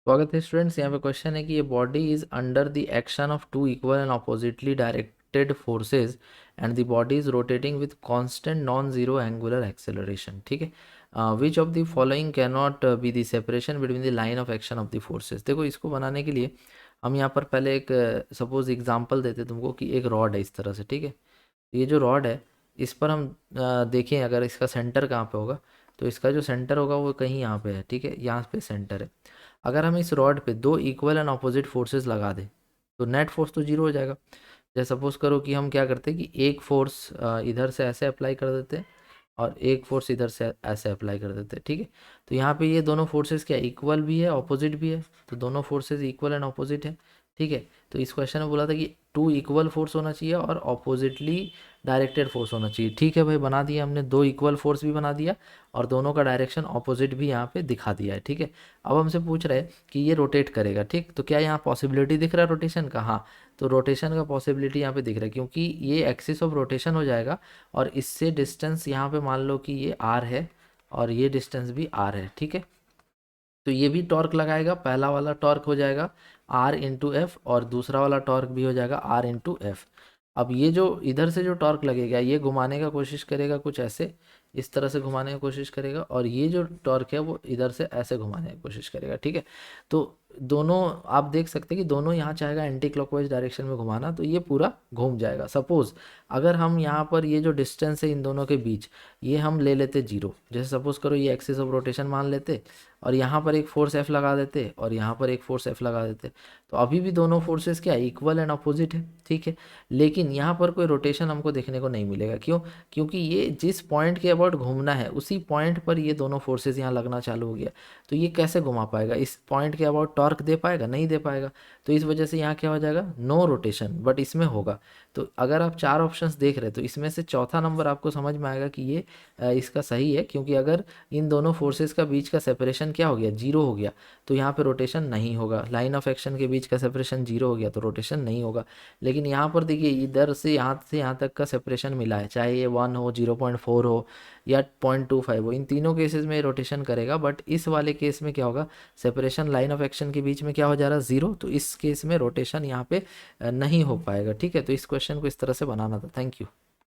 स्वागत है स्टूडेंट्स। यहाँ पे क्वेश्चन है कि ये body is under the action of two equal and oppositely directed forces and the body is rotating with constant non zero angular acceleration. ठीक है, which of the following can not be the separation between the line of action of the forces. देखो, इसको बनाने के लिए हम यहाँ पर पहले एक सपोज एग्जांपल देते तुमको कि एक रॉड है इस तरह से। ठीक है, ये जो रॉड है इस पर हम देखें अगर इसका सेंटर कहाँ पे होगा, तो इसका जो सेंटर होगा वो कहीं यहाँ पे है। ठीक है, यहाँ पे सेंटर है। अगर हम इस रॉड पे दो इक्वल एंड ऑपोजिट फोर्सेस लगा दें तो नेट फोर्स तो जीरो हो जाएगा। जैसे सपोज करो कि हम क्या करते हैं कि एक फोर्स इधर से ऐसे अप्लाई कर देते हैं और एक फोर्स इधर से ऐसे अप्लाई कर देते हैं। ठीक है, तो यहाँ पे ये दोनों फोर्सेस क्या इक्वल भी है ऑपोजिट भी है, तो दोनों फोर्सेस इक्वल एंड ऑपोजिट है। ठीक है, तो इस क्वेश्चन में बोला था कि टू इक्वल फोर्स होना चाहिए और ऑपोजिटली डायरेक्टेड फोर्स होना चाहिए। ठीक है भाई, बना दिया हमने, दो इक्वल फोर्स भी बना दिया और दोनों का डायरेक्शन ऑपोजिट भी यहाँ पे दिखा दिया है। ठीक है, अब हमसे पूछ रहे हैं कि ये रोटेट करेगा। ठीक, तो क्या यहाँ पॉसिबिलिटी दिख रहा है रोटेशन का? हाँ, तो रोटेशन का पॉसिबिलिटी यहाँ पे दिख रहा है क्योंकि ये एक्सिस ऑफ रोटेशन हो जाएगा और इससे डिस्टेंस यहाँ पे मान लो कि ये आर है और ये डिस्टेंस भी आर है। ठीक है, तो ये भी टॉर्क लगाएगा, पहला वाला टॉर्क हो जाएगा आर इंटू एफ और दूसरा वाला टॉर्क भी हो जाएगा आर इंटू एफ। अब ये जो इधर से जो टॉर्क लगेगा ये घुमाने का कोशिश करेगा कुछ ऐसे, इस तरह से घुमाने की कोशिश करेगा, और ये जो टॉर्क है वो इधर से ऐसे घुमाने की कोशिश करेगा। ठीक है, तो दोनों आप देख सकते हैं कि दोनों यहाँ चाहेगा एंटी क्लॉकवाइज डायरेक्शन में घुमाना, तो ये पूरा घूम जाएगा। सपोज अगर हम यहाँ पर ये जो डिस्टेंस है इन दोनों के बीच ये हम ले लेते जीरो, जैसे सपोज करो ये एक्सिस ऑफ रोटेशन मान लेते और यहाँ पर एक फोर्स एफ लगा देते और यहाँ पर एक फोर्स एफ लगा देते, तो अभी भी दोनों फोर्सेस क्या इक्वल एंड अपोजिट है। ठीक है, लेकिन यहाँ पर कोई रोटेशन हमको देखने को नहीं मिलेगा। क्यों? क्योंकि ये जिस पॉइंट के अबाउट घूमना है उसी पॉइंट पर ये दोनों फोर्सेस यहाँ लगना चालू हो गया, तो ये कैसे घुमा पाएगा? इस पॉइंट के अबाउट टॉर्क दे पाएगा? नहीं दे पाएगा। तो इस वजह से यहाँ क्या हो जाएगा, नो रोटेशन, बट इसमें होगा। तो अगर आप चार ऑप्शंस देख रहे हैं तो इसमें से चौथा नंबर आपको समझ में आएगा कि ये इसका सही है, क्योंकि अगर इन दोनों फोर्सेस का बीच का सेपरेशन क्या हो गया, जीरो हो गया, तो यहाँ पे रोटेशन नहीं होगा। लाइन ऑफ एक्शन के बीच का सेपरेशन जीरो हो गया तो रोटेशन नहीं होगा। लेकिन यहाँ पर देखिए इधर से यहाँ तक का सेपरेशन मिला है, चाहे ये 1 हो, 0.4 हो या 0.25 हो, इन तीनों केसेस में रोटेशन करेगा। बट इस वाले केस में क्या होगा, सेपरेशन लाइन ऑफ एक्शन के बीच में क्या हो जा रहा है, जीरो, तो इस केस में रोटेशन यहाँ पे नहीं हो पाएगा। ठीक है, तो इस क्वेश्चन को इस तरह से बनाना था। Thank you.